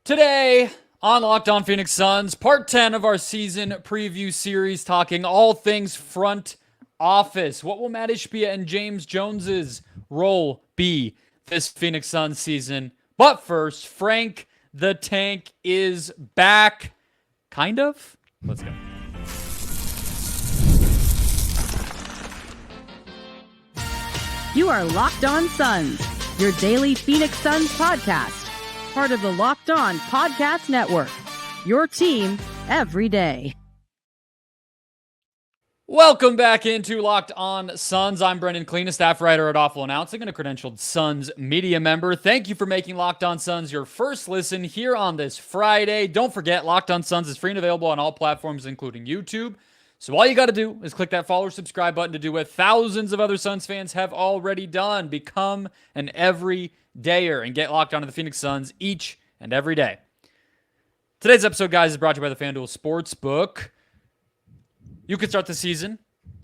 Today on Locked On Phoenix Suns, part 10 of our season preview series, talking all things front office. What will Mat Ishbia and James Jones's role be this Phoenix Suns season? But first, Frank the Tank is back. Kind of? Let's go. You are Locked On Suns, your daily Phoenix Suns podcast. Part of the Locked On Podcast Network, your team every day. Welcome back into Locked On Suns. I'm Brendon, Kleen, a staff writer at Awful Announcing and a credentialed Suns media member. Thank you for making Locked On Suns your first listen here on this Friday. Don't forget, Locked On Suns is free and available on all platforms, including YouTube. So all you got to do is click that follow or subscribe button to do what thousands of other Suns fans have already done. Become an everydayer and get locked onto the Phoenix Suns each and every day. Today's episode, guys, is brought to you by the FanDuel Sportsbook. You can start the season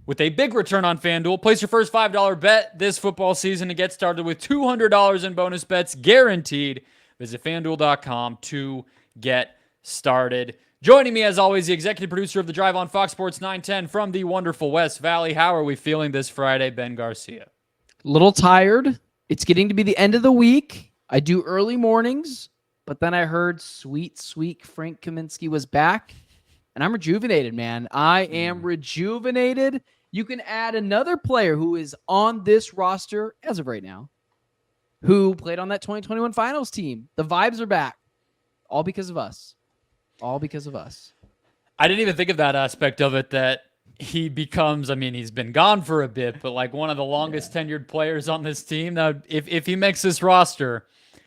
with a big return on FanDuel. Place your first $5 bet this football season and get started with $200 in bonus bets guaranteed. Visit FanDuel.com to get started. Joining me, as always, the executive producer of The Drive on Fox Sports 910 from the wonderful West Valley. How are we feeling this Friday, Ben Garcia? A little tired. It's getting to be the end of the week. I do early mornings, but then I heard sweet Frank Kaminsky was back, and I'm rejuvenated, man. I am rejuvenated. You can add another player who is on this roster as of right now, who played on that 2021 finals team. The vibes are back. All because of us. All because of us. I didn't even think of that aspect of it, that he becomes, I mean, he's been gone for a bit, but like one of the longest tenured players on this team. Now, if he makes this roster, it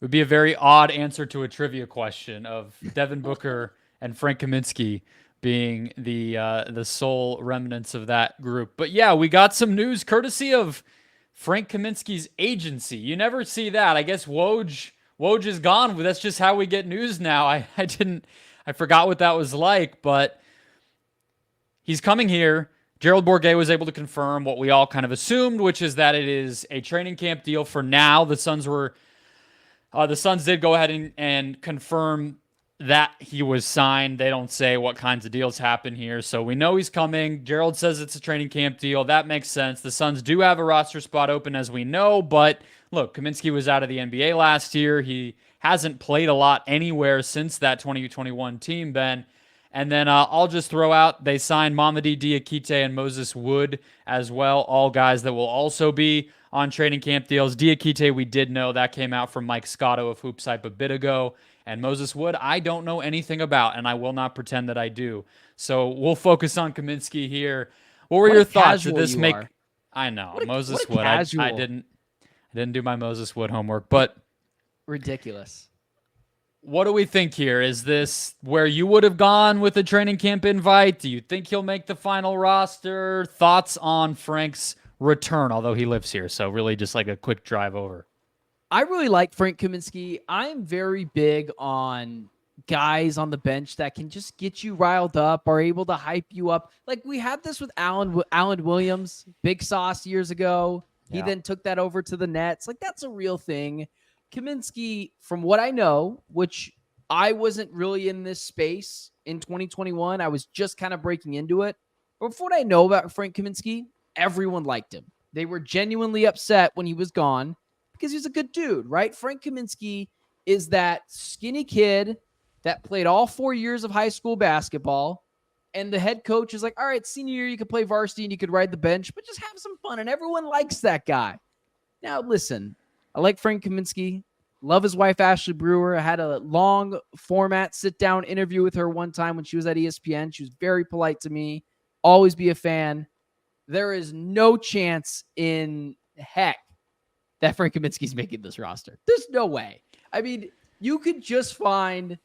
would be a very odd answer to a trivia question of Devin Booker and Frank Kaminsky being the sole remnants of that group. But yeah, we got some news courtesy of Frank Kaminsky's agency. You never see that. I guess Woj is gone. That's just how we get news now. I forgot what that was like, but he's coming here. Gerald Bourguet was able to confirm what we all kind of assumed, which is that it is a training camp deal for now. The Suns did go ahead and confirm that he was signed. They don't say what kinds of deals happen here, so we know he's coming. Gerald says it's a training camp deal. That makes sense. The Suns do have a roster spot open, as we know, but look, Kaminsky was out of the NBA last year. He hasn't played a lot anywhere since that 2021 team, Ben. And then I'll just throw out, they signed Mamadi Diakite and Moses Wood as well, all guys that will also be on training camp deals. Diakite, we did know. That came out from Mike Scotto of Hoops Hype a bit ago. And Moses Wood, I don't know anything about, and I will not pretend that I do. So we'll focus on Kaminsky here. What were your thoughts? Did this make... I know, Moses Wood. I didn't do my Moses Wood homework, but... Ridiculous. What do we think here? Is this where you would have gone with a training camp invite? Do you think he'll make the final roster? Thoughts on Frank's return, although he lives here, so really just like a quick drive over. I really like Frank Kaminsky. I am very big on guys on the bench that can just get you riled up, are able to hype you up. Like we had this with Allen Williams, Big Sauce years ago. He then took that over to the Nets. Like that's a real thing. Kaminsky, from what I know, which I wasn't really in this space in 2021, I was just kind of breaking into it. But from what I know about Frank Kaminsky, everyone liked him. They were genuinely upset when he was gone because he's a good dude, right? Frank Kaminsky is that skinny kid that played all 4 years of high school basketball, and the head coach is like, all right, senior year, you could play varsity and you could ride the bench, but just have some fun, and everyone likes that guy. Now, listen, I like Frank Kaminsky. Love his wife, Ashley Brewer. I had a long format sit-down interview with her one time when she was at ESPN. She was very polite to me. Always be a fan. There is no chance in heck that Frank Kaminsky's making this roster. There's no way. I mean, you could just find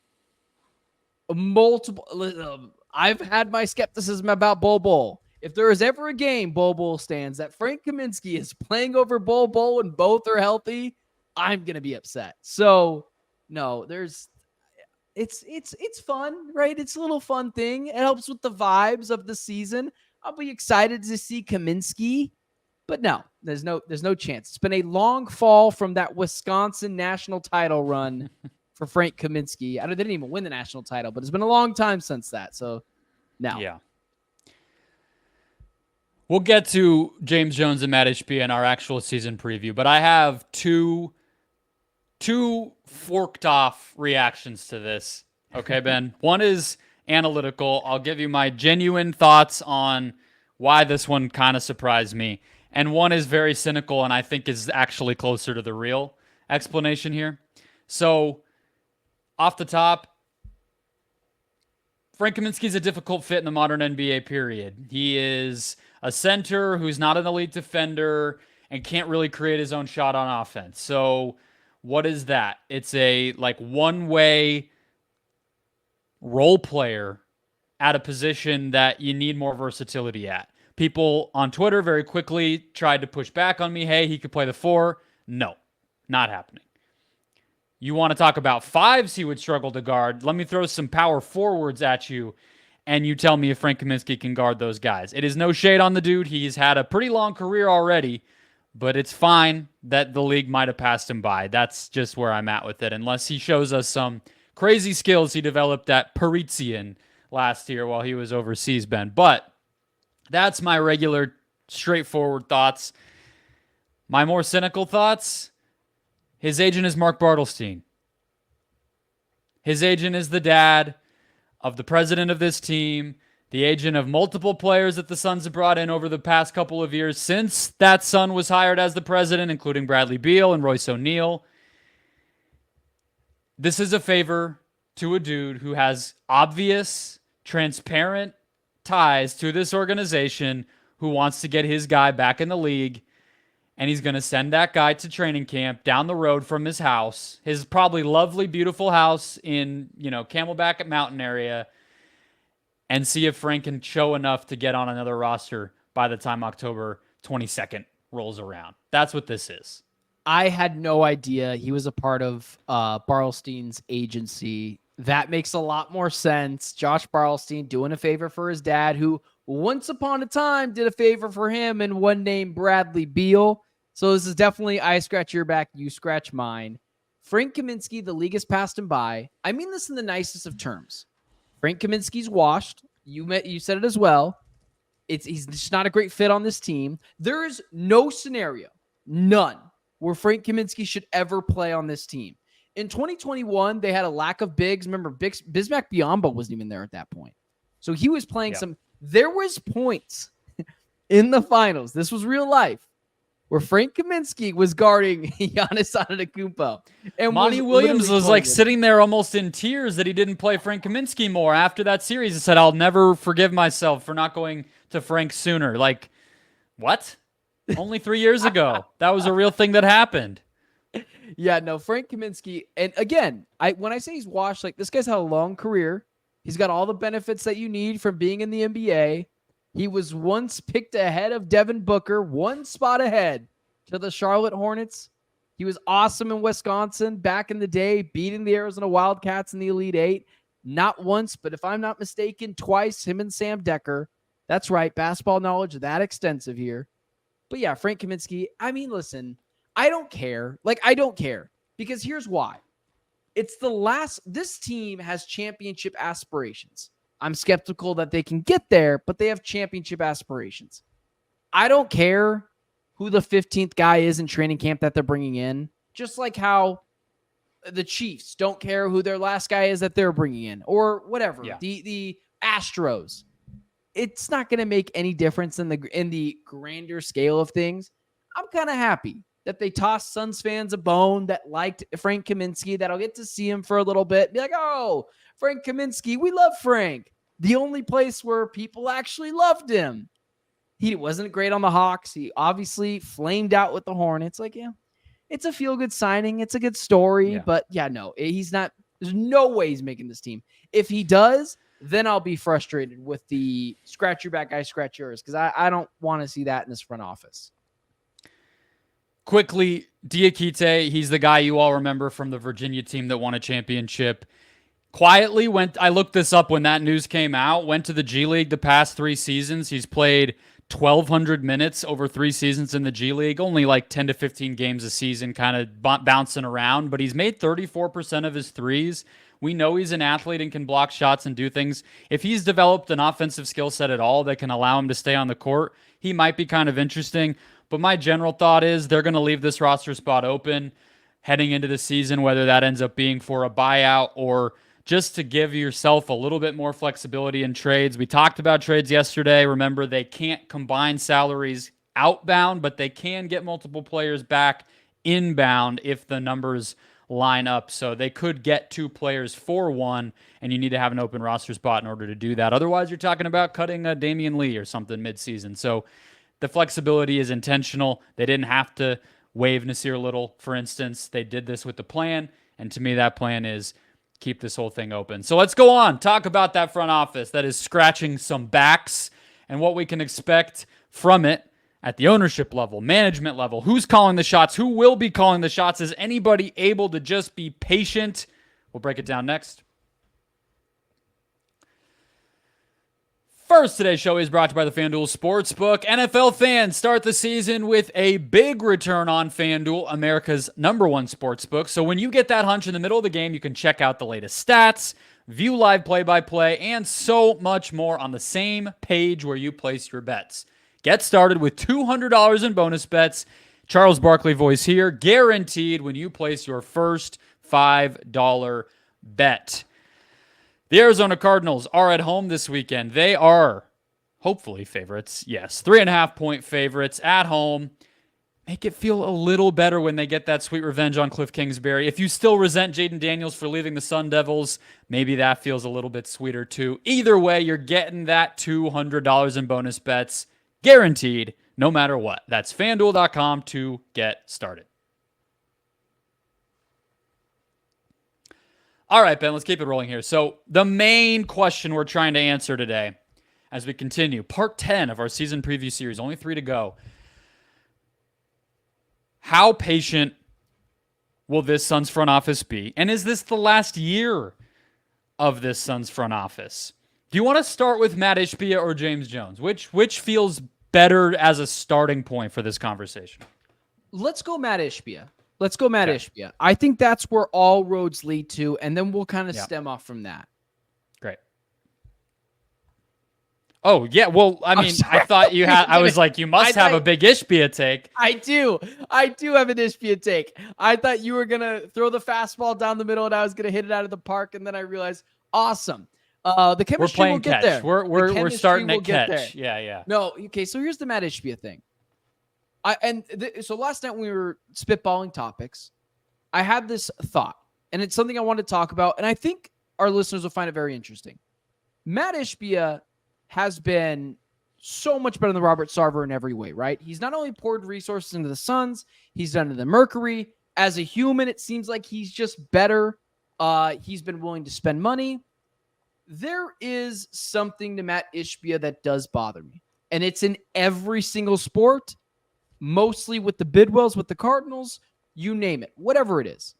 multiple... I've had my skepticism about Bol Bol. If there is ever a game Bol Bol stands that Frank Kaminsky is playing over Bol Bol and both are healthy, I'm going to be upset. So, no, it's fun, right? It's a little fun thing. It helps with the vibes of the season. I'll be excited to see Kaminsky, but no, there's no chance. It's been a long fall from that Wisconsin national title run for Frank Kaminsky. They didn't even win the national title, but it's been a long time since that. So now. Yeah. We'll get to James Jones and Mat Ishbia in our actual season preview, but I have two forked off reactions to this. Okay, Ben? One is analytical. I'll give you my genuine thoughts on why this one kind of surprised me. And one is very cynical and I think is actually closer to the real explanation here. So, off the top, Frank Kaminsky is a difficult fit in the modern NBA period. He is a center who's not an elite defender and can't really create his own shot on offense. So what is that? It's a one-way role player at a position that you need more versatility at. People on Twitter very quickly tried to push back on me. Hey, he could play the 4. No, not happening. You want to talk about 5s he would struggle to guard. Let me throw some power forwards at you, and you tell me if Frank Kaminsky can guard those guys. It is no shade on the dude. He's had a pretty long career already, but it's fine that the league might have passed him by. That's just where I'm at with it, unless he shows us some crazy skills he developed at Parisian last year while he was overseas, Ben. But that's my regular, straightforward thoughts. My more cynical thoughts... His agent is Mark Bartelstein. His agent is the dad of the president of this team, the agent of multiple players that the Suns have brought in over the past couple of years since that son was hired as the president, including Bradley Beal and Royce O'Neal. This is a favor to a dude who has obvious, transparent ties to this organization, who wants to get his guy back in the league. And he's going to send that guy to training camp down the road from his house, his probably lovely, beautiful house in, Camelback Mountain area, and see if Frank can show enough to get on another roster by the time October 22nd rolls around. That's what this is. I had no idea he was a part of Bartelstein's agency. That makes a lot more sense. Josh Bartelstein doing a favor for his dad, who once upon a time did a favor for him, and one named Bradley Beal. So this is definitely I scratch your back, you scratch mine. Frank Kaminsky, the league has passed him by. I mean this in the nicest of terms. Frank Kaminsky's washed. You said it as well. He's just not a great fit on this team. There is no scenario, none, where Frank Kaminsky should ever play on this team. In 2021, they had a lack of bigs. Remember, Bismack Biyombo wasn't even there at that point. So he was playing some... There was points in the finals. This was real life, where Frank Kaminsky was guarding Giannis Antetokounmpo. And Monty Williams was sitting there almost in tears that he didn't play Frank Kaminsky more after that series. He said, I'll never forgive myself for not going to Frank sooner. What? Only 3 years ago. That was a real thing that happened. Yeah, no, Frank Kaminsky. And again, when I say he's washed, this guy's had a long career. He's got all the benefits that you need from being in the NBA. He was once picked ahead of Devin Booker, one spot ahead to the Charlotte Hornets. He was awesome in Wisconsin back in the day, beating the Arizona Wildcats in the Elite Eight. Not once, but if I'm not mistaken, twice, him and Sam Decker. That's right, basketball knowledge that extensive here. But yeah, Frank Kaminsky, listen, I don't care. I don't care. Because here's why. This team has championship aspirations. I'm skeptical that they can get there, but they have championship aspirations. I don't care who the 15th guy is in training camp that they're bringing in, just like how the Chiefs don't care who their last guy is that they're bringing in, or whatever. Yeah. The Astros. It's not going to make any difference in the grander scale of things. I'm kind of happy that they tossed Suns fans a bone that liked Frank Kaminsky, that I'll get to see him for a little bit. Be like, oh, Frank Kaminsky, we love Frank. The only place where people actually loved him. He wasn't great on the Hawks. He obviously flamed out with the Hornets. It's a feel-good signing. It's a good story. Yeah. But, no, he's not. There's no way he's making this team. If he does, then I'll be frustrated with the scratch your back, I scratch yours, because I don't want to see that in this front office. Quickly, Diakite, he's the guy you all remember from the Virginia team that won a championship. Quietly I looked this up when that news came out, went to the G League the past 3 seasons. He's played 1,200 minutes over 3 seasons in the G League, only like 10 to 15 games a season, kind of bouncing around, but he's made 34% of his threes. We know he's an athlete and can block shots and do things. If he's developed an offensive skill set at all that can allow him to stay on the court, he might be kind of interesting. But my general thought is they're going to leave this roster spot open heading into the season, whether that ends up being for a buyout or just to give yourself a little bit more flexibility in trades. We talked about trades yesterday. Remember, they can't combine salaries outbound, but they can get multiple players back inbound if the numbers line up. So they could get 2 players for 1, and you need to have an open roster spot in order to do that. Otherwise, you're talking about cutting a Damian Lee or something midseason. So the flexibility is intentional. They didn't have to waive Nasir Little, for instance. They did this with the plan, and to me, that plan is keep this whole thing open. So let's go on. Talk about that front office that is scratching some backs and what we can expect from it at the ownership level, management level. Who's calling the shots? Who will be calling the shots? Is anybody able to just be patient? We'll break it down next. First, today's show is brought to you by the FanDuel Sportsbook. NFL fans start the season with a big return on FanDuel, America's #1 sportsbook. So when you get that hunch in the middle of the game, you can check out the latest stats, view live play-by-play, and so much more on the same page where you place your bets. Get started with $200 in bonus bets. Charles Barkley voice here, guaranteed when you place your first $5 bet. The Arizona Cardinals are at home this weekend. They are hopefully favorites. Yes, 3.5-point favorites at home. Make it feel a little better when they get that sweet revenge on Cliff Kingsbury. If you still resent Jaden Daniels for leaving the Sun Devils, maybe that feels a little bit sweeter too. Either way, you're getting that $200 in bonus bets guaranteed no matter what. That's FanDuel.com to get started. All right, Ben, let's keep it rolling here. So the main question we're trying to answer today as we continue, part 10 of our season preview series, only 3 to go. How patient will this Suns front office be? And is this the last year of this Suns front office? Do you want to start with Mat Ishbia or James Jones? Which feels better as a starting point for this conversation? Let's go Mat Ishbia. Ishbia. I think that's where all roads lead to, and then we'll kind of stem off from that. Great. Oh, yeah. Well, I mean, I thought you had, I was like, you must have a big Ishbia take. I do have an Ishbia take. I thought you were going to throw the fastball down the middle and I was going to hit it out of the park. And then I realized, awesome. The chemistry will get there. We're starting at catch. Yeah. No. Okay. So here's the Mat Ishbia thing. So last night when we were spitballing topics, I had this thought, and it's something I want to talk about, and I think our listeners will find it very interesting. Mat Ishbia has been so much better than Robert Sarver in every way, right? He's not only poured resources into the Suns, he's done it in the Mercury. As a human, it seems like he's just better. He's been willing to spend money. There is something to Mat Ishbia that does bother me, and it's in every single sport. Mostly with the Bidwells, with the Cardinals, you name it, whatever it is.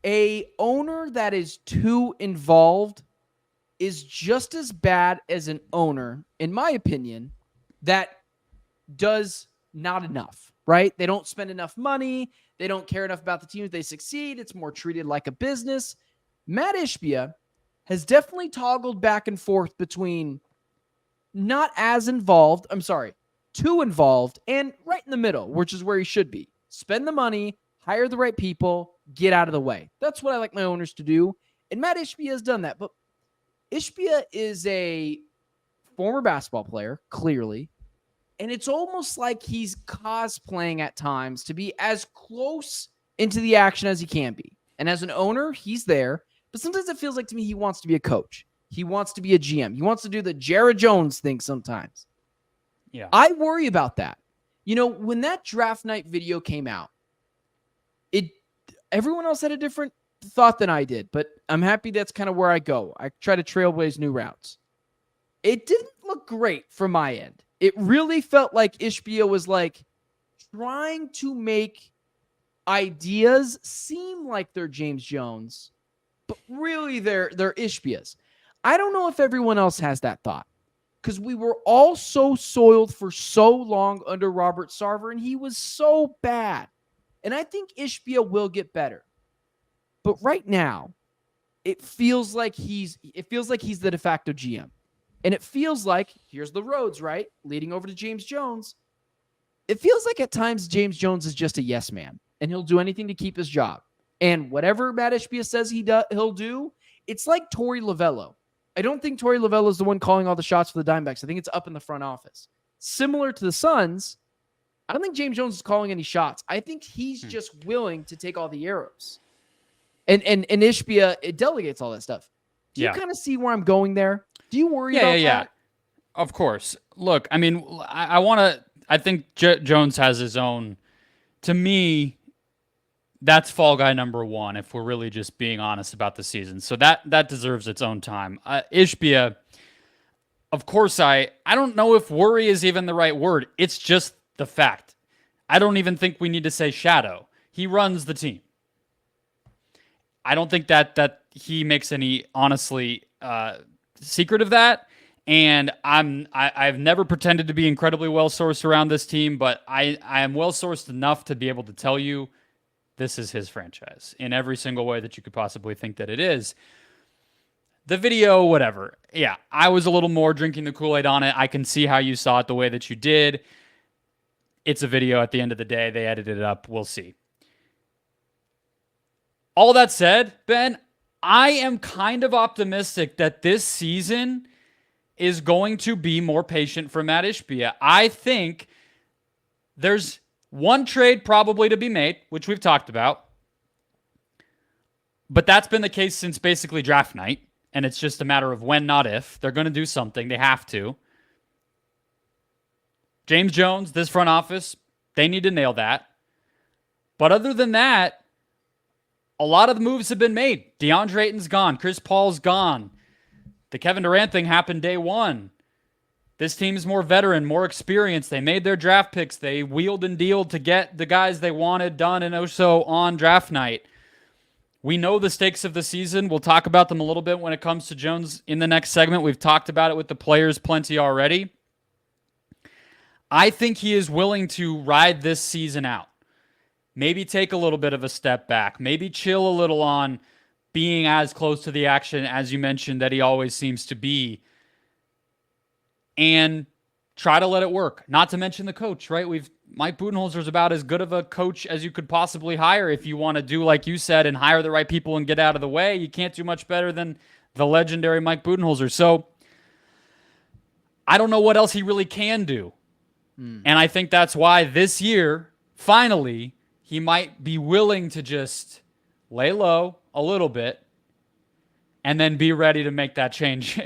A owner that is too involved is just as bad as an owner, in my opinion, that does not enough, right? They don't spend enough money. They don't care enough about the team if they succeed. It's more treated like a business. Mat Ishbia has definitely toggled back and forth between not as involved, too involved, and right in the middle, which is where he should be. Spend the money, hire the right people, get out of the way. That's what I like my owners to do. And Mat Ishbia has done that. But Ishbia is a former basketball player, clearly. And it's almost like he's cosplaying at times to be as close into the action as he can be. And as an owner, he's there. But sometimes it feels like to me he wants to be a coach. He wants to be a GM. He wants to do the Jared Jones thing sometimes. Yeah. I worry about that. When that draft night video came out, everyone else had a different thought than I did, but I'm happy that's kind of where I go. I try to trailblaze new routes. It didn't look great from my end. It really felt like Ishbia was like trying to make ideas seem like they're James Jones, but really they're Ishbias. I don't know if everyone else has that thought. because we were all so soiled for so long under Robert Sarver, and he was so bad. And I think Ishbia will get better. But right now, it feels like he's the de facto GM. And it feels like, here's the roads, right? Leading over to James Jones. It feels like at times James Jones is just a yes man, and he'll do anything to keep his job. And whatever Mat Ishbia says he'll do, it's like Torey Lovello. I don't think Torey Lovello is the one calling all the shots for the Diamondbacks. I think it's up in the front office. Similar to the Suns, I don't think James Jones is calling any shots. I think he's just willing to take all the arrows. And Ishbia, it delegates all that stuff. Do you kind of see where I'm going there? Do you worry about that? Yeah. Of course. Look, I mean, I think Jones has his own, to me, that's fall guy number one, if we're really just being honest about the season. So that deserves its own time. Ishbia, of course, I don't know if worry is even the right word. It's just the fact. I don't even think we need to say shadow. He runs the team. I don't think that he makes any, honestly, secret of that. And I've never pretended to be incredibly well-sourced around this team, but I am well-sourced enough to be able to tell you this is his franchise in every single way that you could possibly think that it is. The video, whatever. Yeah, I was a little more drinking the Kool-Aid on it. I can see how you saw it the way that you did. It's a video at the end of the day. They edited it up. We'll see. All that said, Ben, I am kind of optimistic that this season is going to be more patient for Mat Ishbia. I think there's one trade probably to be made, which we've talked about. But that's been the case since basically draft night. And it's just a matter of when, not if. They're going to do something. They have to. James Jones, this front office, they need to nail that. But other than that, a lot of the moves have been made. DeAndre Ayton's gone. Chris Paul's gone. The Kevin Durant thing happened day one. This team's more veteran, more experienced. They made their draft picks. They wheeled and dealed to get the guys they wanted done and also on draft night. We know the stakes of the season. We'll talk about them a little bit when it comes to Jones in the next segment. We've talked about it with the players plenty already. I think he is willing to ride this season out. Maybe take a little bit of a step back. Maybe chill a little on being as close to the action as you mentioned that he always seems to be. And try to let it work. Not to mention the coach, right? Mike Budenholzer's about as good of a coach as you could possibly hire if you want to do like you said and hire the right people and get out of the way. You can't do much better than the legendary Mike Budenholzer. So I don't know what else he really can do. And I think that's why this year, finally, he might be willing to just lay low a little bit and then be ready to make that change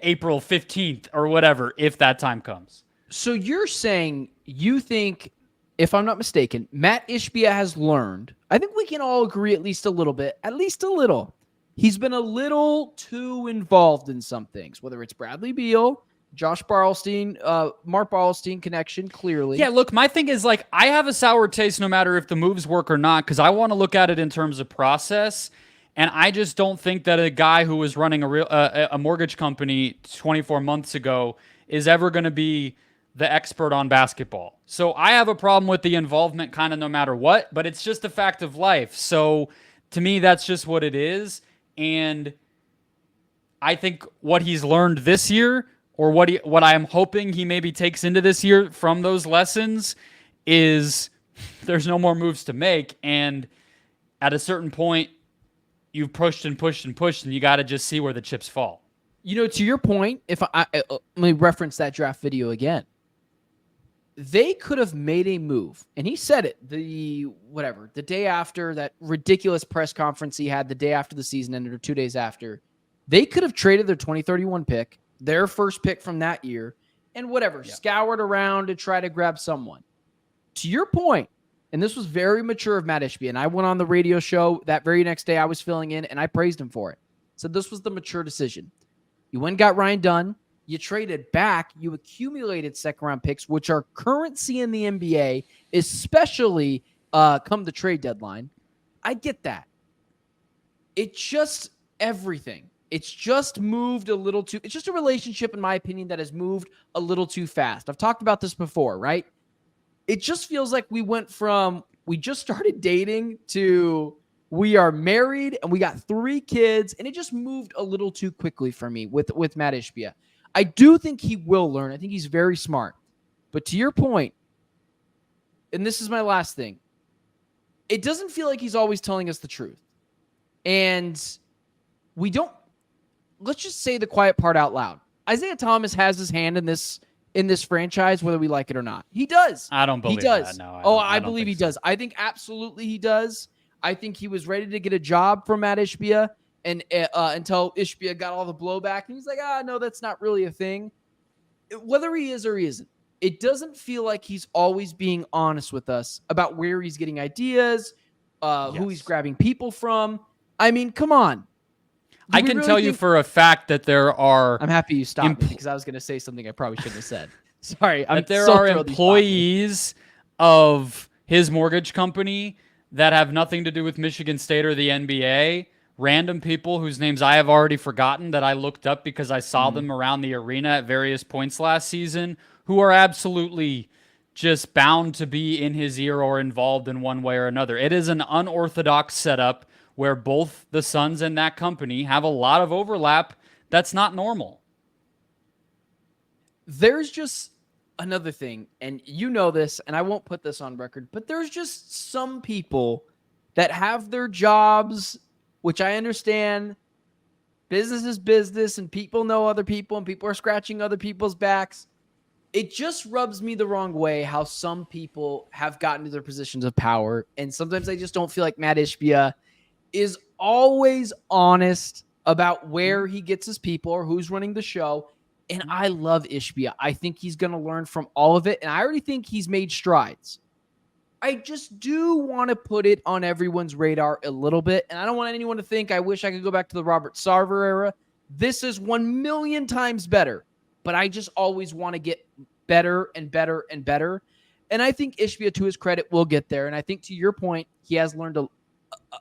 April 15th or whatever, if that time comes. So you're saying you think, if I'm not mistaken, Mat Ishbia has learned, I think we can all agree at least a little bit, at least a little. He's been a little too involved in some things, whether it's Bradley Beal, Josh Barlstein, Mark Barlstein connection, clearly. Yeah, look, my thing is like I have a sour taste no matter if the moves work or not because I want to look at it in terms of process, and I just don't think that a guy who was running a mortgage company 24 months ago is ever going to be the expert on basketball. So I have a problem with the involvement kind of no matter what, but it's just a fact of life. So to me, that's just what it is, and I think what he's learned this year or what I am hoping he maybe takes into this year from those lessons is there's no more moves to make. And at a certain point, you've pushed and pushed and pushed, and you got to just see where the chips fall. You know, to your point, if let me reference that draft video again. They could have made a move, and he said it the day after that ridiculous press conference he had the day after the season ended or 2 days after. They could have traded their 2031 pick, their first pick from that year, and scoured around to try to grab someone. To your point, and this was very mature of Mat Ishbia, and I went on the radio show that very next day I was filling in, and I praised him for it. So this was the mature decision. You went and got Ryan Dunn. You traded back. You accumulated second-round picks, which are currency in the NBA, especially come the trade deadline. I get that. It just everything. It's just moved a little too. It's just a relationship, in my opinion, that has moved a little too fast. I've talked about this before, right? It just feels like we went from we just started dating to we are married and we got 3 kids, and it just moved a little too quickly for me with Mat Ishbia. I do think he will learn. I think he's very smart. But to your point, and this is my last thing, it doesn't feel like he's always telling us the truth. And we don't, let's just say the quiet part out loud. Isaiah Thomas has his hand in this franchise, whether we like it or not. He does. I don't believe he does. that. No, I believe he does. I think absolutely he does. I think he was ready to get a job from Mat Ishbia and until Ishbia got all the blowback. And he's like, no, that's not really a thing. Whether he is or he isn't, it doesn't feel like he's always being honest with us about where he's getting ideas, who he's grabbing people from. I mean, come on. I can tell you for a fact that there are... I'm happy you stopped me because I was going to say something I probably shouldn't have said. Sorry. There are employees of his mortgage company that have nothing to do with Michigan State or the NBA, random people whose names I have already forgotten that I looked up because I saw them around the arena at various points last season, who are absolutely just bound to be in his ear or involved in one way or another. It is an unorthodox setup where both the Suns and that company have a lot of overlap. That's not normal. There's just another thing, and you know this, and I won't put this on record, but there's just some people that have their jobs, which I understand. Business is business, and people know other people, and people are scratching other people's backs. It just rubs me the wrong way how some people have gotten to their positions of power, and sometimes I just don't feel like Mat Ishbia is always honest about where he gets his people or who's running the show. And I love Ishbia. I think he's going to learn from all of it. And I already think he's made strides. I just do want to put it on everyone's radar a little bit. And I don't want anyone to think I wish I could go back to the Robert Sarver era. This is 1,000,000 times better. But I just always want to get better and better and better. And I think Ishbia, to his credit, will get there. And I think to your point, he has learned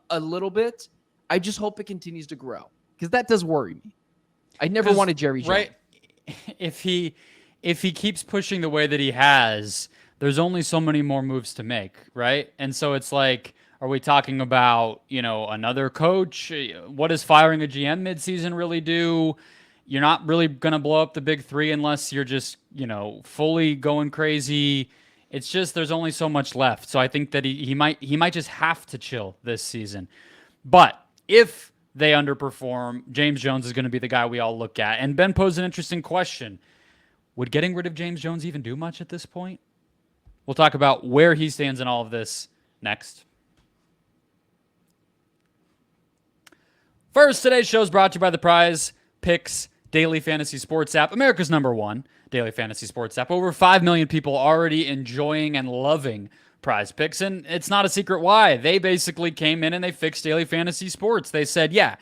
a little bit. I just hope it continues to grow because that does worry me. I never wanted Jerry Jones. Right. If he keeps pushing the way that he has, there's only so many more moves to make, right? And so it's like, are we talking about, another coach? What does firing a GM midseason really do? You're not really going to blow up the big 3 unless you're just, fully going crazy. It's just there's only so much left. So I think that he might just have to chill this season. But if they underperform, James Jones is going to be the guy we all look at. And Ben posed an interesting question. Would getting rid of James Jones even do much at this point? We'll talk about where he stands in all of this next. First, today's show is brought to you by the PrizePicks Daily Fantasy Sports app, America's #1 daily fantasy sports app. Over 5 million people already enjoying and loving PrizePicks, and it's not a secret why. They basically came in and they fixed daily fantasy sports. They said, yeah,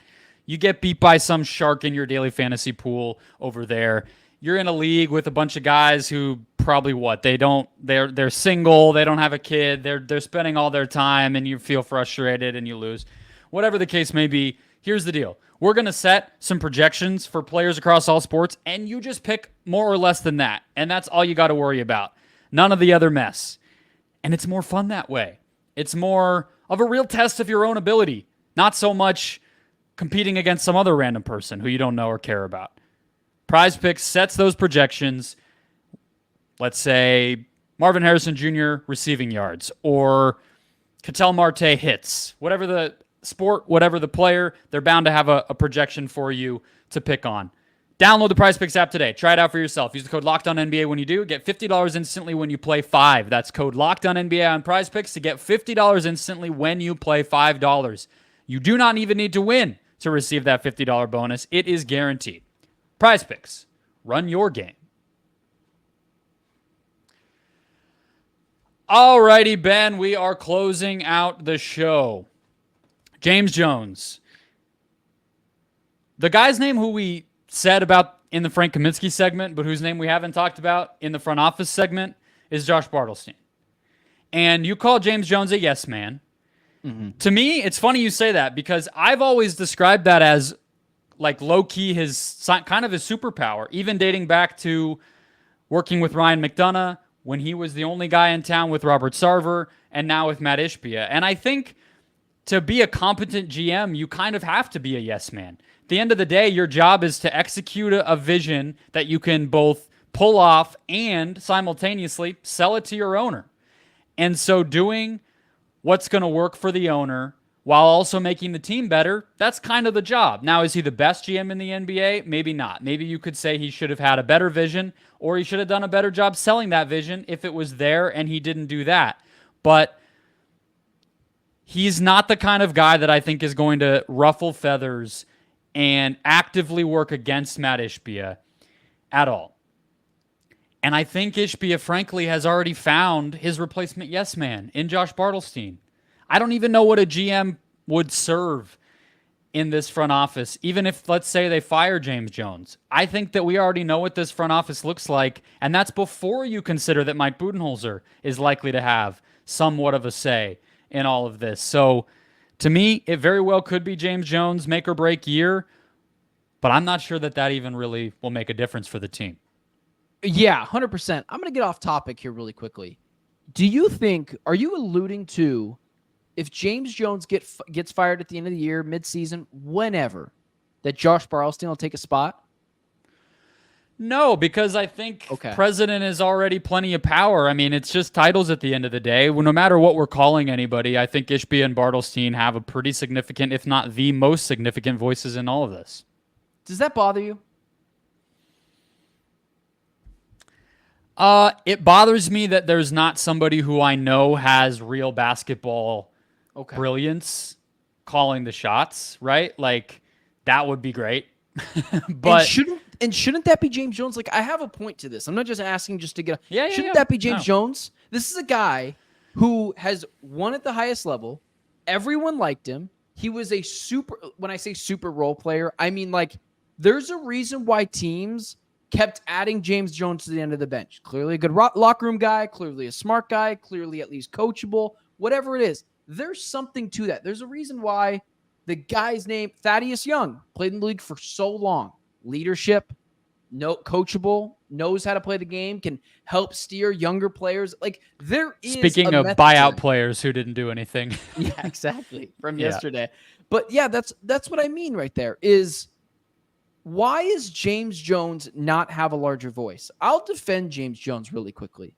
you get beat by some shark in your daily fantasy pool over there. You're in a league with a bunch of guys who probably they're single, they don't have a kid, they're spending all their time, and you feel frustrated and you lose. Whatever the case may be, here's the deal. We're going to set some projections for players across all sports, and you just pick more or less than that. And that's all you got to worry about. None of the other mess. And it's more fun that way. It's more of a real test of your own ability, not so much competing against some other random person who you don't know or care about. PrizePicks sets those projections. Let's say Marvin Harrison Jr. receiving yards, or Ketel Marte hits, whatever the sport, whatever the player, they're bound to have a projection for you to pick on. Download the PrizePicks app today. Try it out for yourself. Use the code LOCKEDONNBA when you do. Get $50 instantly when you play $5. That's code LOCKEDONNBA on PrizePicks to get $50 instantly when you play $5. You do not even need to win to receive that $50 bonus. It is guaranteed. PrizePicks. Run your game. Alrighty, Ben, we are closing out the show. James Jones. The guy's name who we said about in the Frank Kaminsky segment, but whose name we haven't talked about in the front office segment, is Josh Bartelstein. And you call James Jones a yes man. Mm-hmm. To me, it's funny you say that because I've always described that as like low-key kind of his superpower, even dating back to working with Ryan McDonough when he was the only guy in town with Robert Sarver, and now with Mat Ishbia. And I think to be a competent GM, you kind of have to be a yes man. At the end of the day, your job is to execute a vision that you can both pull off and simultaneously sell it to your owner. And so doing what's going to work for the owner while also making the team better, that's kind of the job. Now, is he the best GM in the NBA? Maybe not. Maybe you could say he should have had a better vision, or he should have done a better job selling that vision if it was there and he didn't do that. But he's not the kind of guy that I think is going to ruffle feathers and actively work against Mat Ishbia at all. And I think Ishbia, frankly, has already found his replacement yes man in Josh Bartelstein. I don't even know what a GM would serve in this front office, even if, let's say, they fire James Jones. I think that we already know what this front office looks like, and that's before you consider that Mike Budenholzer is likely to have somewhat of a say in all of this. So, to me, it very well could be James Jones' make or break year, but I'm not sure that even really will make a difference for the team. Yeah, 100%. I'm going to get off topic here really quickly. Do you think, are you alluding to, if James Jones gets fired at the end of the year, midseason, whenever, that Josh Bartelstein will take a spot? No, because I think president is already plenty of power. I mean, it's just titles at the end of the day. Well, no matter what we're calling anybody, I think Ishbia and Bartelstein have a pretty significant, if not the most significant voices in all of this. Does that bother you? It bothers me that there's not somebody who I know has real basketball brilliance calling the shots, right? Like, that would be great. But shouldn't that be James Jones? Like, I have a point to this. I'm not just asking just to get shouldn't that be James Jones? This is a guy who has won at the highest level. Everyone liked him. He was a when I say super role player, I mean, like, there's a reason why teams kept adding James Jones to the end of the bench. Clearly a good locker room guy, clearly a smart guy, clearly at least coachable, whatever it is. There's something to that. There's a reason why the guy's name, Thaddeus Young, played in the league for so long. Leadership, coachable, knows how to play the game, can help steer younger players. Like, there is Speaking of buyout players who didn't do anything. Yeah, exactly. From yesterday. But yeah, that's what I mean right there is, why is James Jones not have a larger voice? I'll defend James Jones really quickly.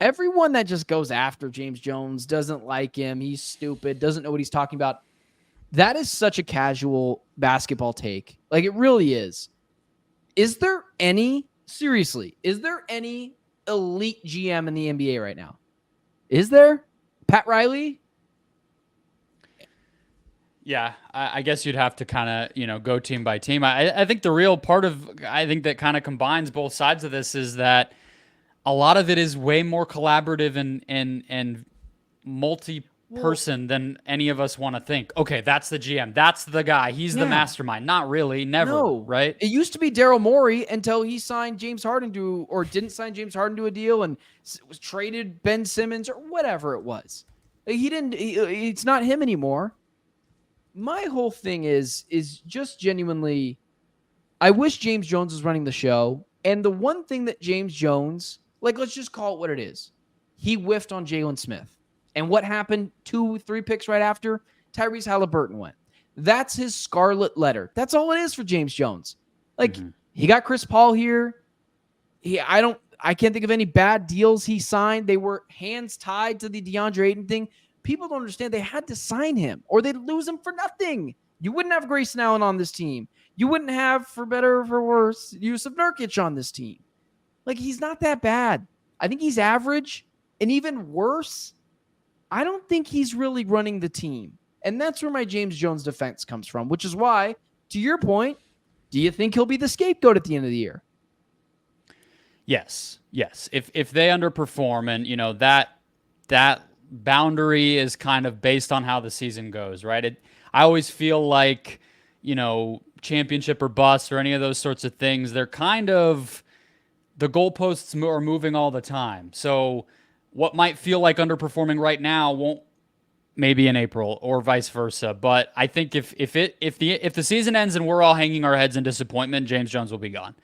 Everyone that just goes after James Jones doesn't like him. He's stupid, doesn't know what he's talking about. That is such a casual basketball take. Like, it really is. Is there any elite GM in the NBA right now? Is there? Pat Riley? Yeah, I guess you'd have to kind of, go team by team. I think the real part that kind of combines both sides of this is that a lot of it is way more collaborative and multi-person than any of us want to think. Okay, that's the GM. That's the guy. He's the mastermind. Not really. Never, right? It used to be Daryl Morey until he signed James Harden didn't sign James Harden to a deal and was traded Ben Simmons or whatever it was. It's not him anymore. My whole thing is just genuinely, I wish James Jones was running the show. And the one thing that James Jones, like, let's just call it what it is. He whiffed on Jalen Smith. And what happened 2-3 picks right after? Tyrese Halliburton went. That's his scarlet letter. That's all it is for James Jones. Like, he got Chris Paul here. I can't think of any bad deals he signed. They were hands tied to the DeAndre Ayton thing. People don't understand they had to sign him or they'd lose him for nothing. You wouldn't have Grayson Allen on this team. You wouldn't have, for better or for worse, Yusuf Nurkic on this team. Like, he's not that bad. I think he's average. And even worse, I don't think he's really running the team. And that's where my James Jones defense comes from, which is why, to your point, do you think he'll be the scapegoat at the end of the year? Yes. If they underperform and, that boundary is kind of based on how the season goes, right? I always feel like, championship or bust or any of those sorts of things, they're kind of, the goalposts are moving all the time. So what might feel like underperforming right now won't maybe in April or vice versa. But I think if the season ends and we're all hanging our heads in disappointment, James Jones will be gone.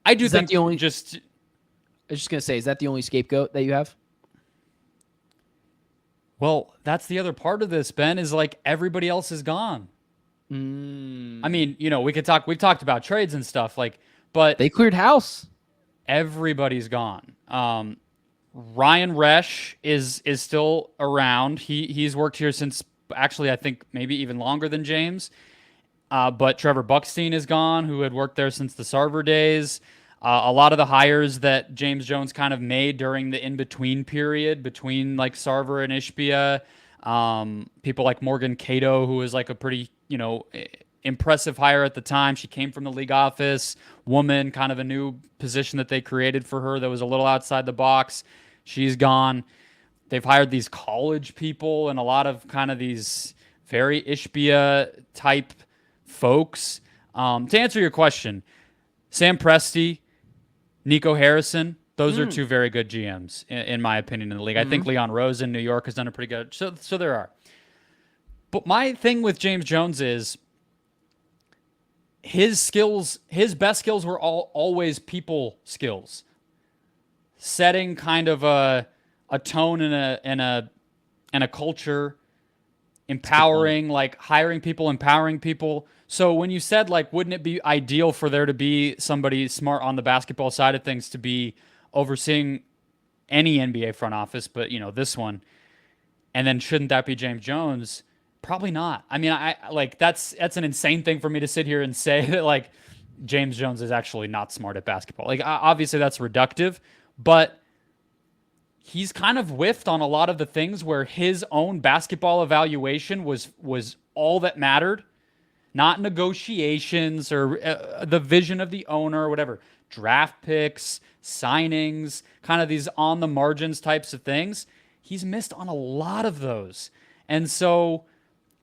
I do think I was just gonna say, is that the only scapegoat that you have? Well, that's the other part of this, Ben, is like everybody else is gone. I mean, we've talked about trades and stuff, but they cleared house. Everybody's gone. Ryan Resch is still around. He's worked here since, actually, I think maybe even longer than James. But Trevor Buckstein is gone, who had worked there since the Sarver days. A lot of the hires that James Jones kind of made during the in-between period between like Sarver and Ishbia, people like Morgan Cato, who was like a pretty, impressive hire at the time. She came from the league office, woman, kind of a new position that they created for her that was a little outside the box. She's gone. They've hired these college people and a lot of kind of these very Ishbia type folks. To answer your question, Sam Presti, Nico Harrison, those are two very good GMs, in my opinion, in the league. I think Leon Rose in New York has done a pretty good. So there are. But my thing with James Jones is his best skills were always people skills, setting kind of a tone and a culture, empowering, like hiring people, empowering people. So when you said, like, wouldn't it be ideal for there to be somebody smart on the basketball side of things to be overseeing any NBA front office, but, this one, and then shouldn't that be James Jones? Probably not. I mean, I like that's an insane thing for me to sit here and say that, like, James Jones is actually not smart at basketball. Like, obviously that's reductive, but he's kind of whiffed on a lot of the things where his own basketball evaluation was all that mattered. Not negotiations or the vision of the owner or whatever. Draft picks, signings, kind of these on the margins types of things. He's missed on a lot of those. And so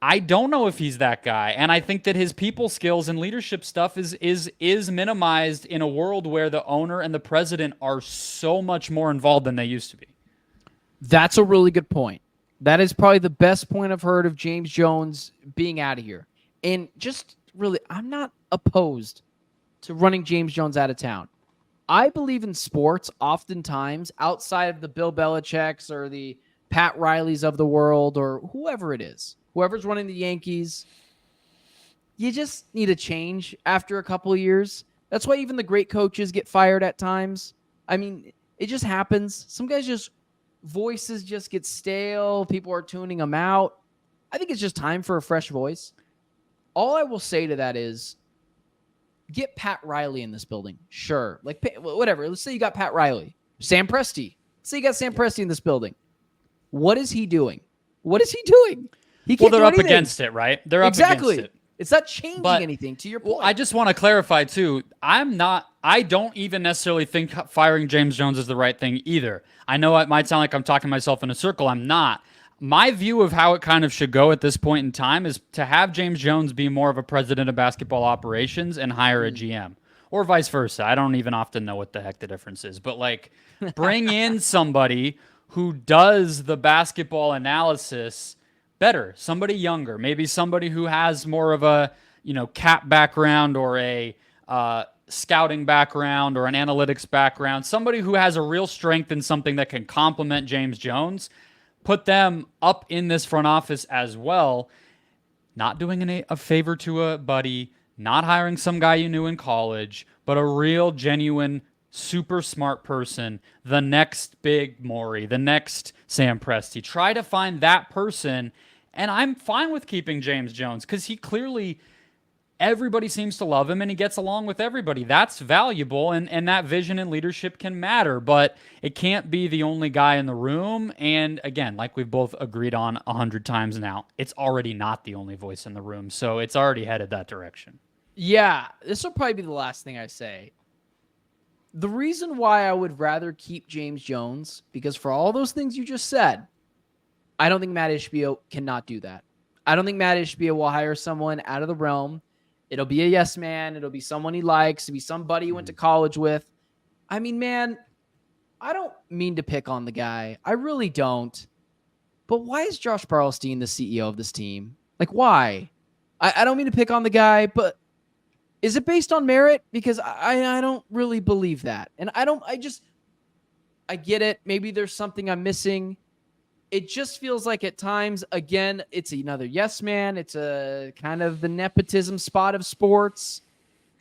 I don't know if he's that guy. And I think that his people skills and leadership stuff is minimized in a world where the owner and the president are so much more involved than they used to be. That's a really good point. That is probably the best point I've heard of James Jones being out of here. And just really, I'm not opposed to running James Jones out of town. I believe in sports oftentimes outside of the Bill Belichick's or the Pat Rileys of the world or whoever it is, whoever's running the Yankees, you just need a change after a couple of years. That's why even the great coaches get fired at times. I mean, it just happens. Some guys voices just get stale. People are tuning them out. I think it's just time for a fresh voice. All I will say to that is get Pat Riley in this building. Sure. Like, whatever. Let's say you got Pat Riley. Sam Presti. Let's say you got Sam Presti in this building. What is he doing? What is he doing? He can't they're do up anything. against it, right? They're up exactly. against it. It's not changing anything, to your point. Well, I just want to clarify, too. I don't even necessarily think firing James Jones is the right thing either. I know it might sound like I'm talking myself in a circle. I'm not. My view of how it kind of should go at this point in time is to have James Jones be more of a president of basketball operations and hire a GM, or vice versa. I don't even often know what the heck the difference is, but like bring in somebody who does the basketball analysis better, somebody younger, maybe somebody who has more of a, cap background or a scouting background or an analytics background, somebody who has a real strength in something that can complement James Jones. Put them up in this front office as well, not doing a favor to a buddy, not hiring some guy you knew in college, but a real, genuine, super smart person, the next big Morey, the next Sam Presti. Try to find that person, and I'm fine with keeping James Jones because he clearly, everybody seems to love him and he gets along with everybody. That's valuable, and that vision and leadership can matter, but it can't be the only guy in the room. And again, like we've both agreed on 100 times now, it's already not the only voice in the room, so it's already headed that direction. Yeah, this will probably be the last thing I say. The reason why I would rather keep James Jones, because for all those things you just said, I don't think Mat Ishbia cannot do that. I don't think Mat Ishbia will hire someone out of the realm. It'll be a yes man. It'll be someone he likes. It'll be somebody he went to college with. I mean, man, I don't mean to pick on the guy. I really don't. But why is Josh Barlstein the CEO of this team? Like, why? I don't mean to pick on the guy, but is it based on merit? Because I don't really believe that. And I get it. Maybe there's something I'm missing. It just feels like at times, again, it's another yes man. It's a kind of the nepotism spot of sports.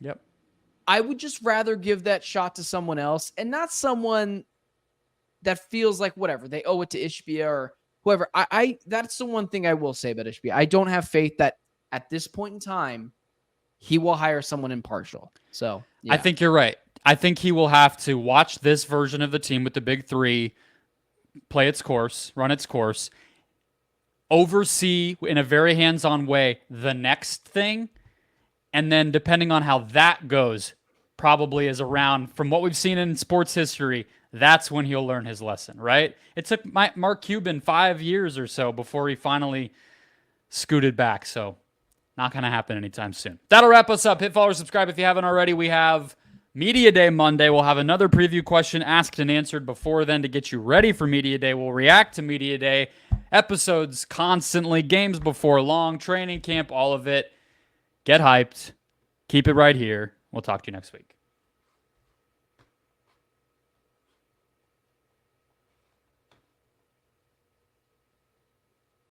Yep. I would just rather give that shot to someone else and not someone that feels like whatever they owe it to Ishbia or whoever. I that's the one thing I will say about Ishbia. I don't have faith that at this point in time he will hire someone impartial. So yeah. I think you're right. I think he will have to watch this version of the team with the big three play its course, run its course, oversee in a very hands-on way the next thing, and then depending on how that goes, probably is around, from what we've seen in sports history, that's when he'll learn his lesson, right? It took Mark Cuban 5 years or so before he finally scooted back, so not going to happen anytime soon. That'll wrap us up. Hit follow or subscribe if you haven't already. We have Media Day Monday. We'll have another preview question asked and answered before then to get you ready for Media Day. We'll react to Media Day. Episodes constantly, games before long, training camp, all of it. Get hyped. Keep it right here. We'll talk to you next week.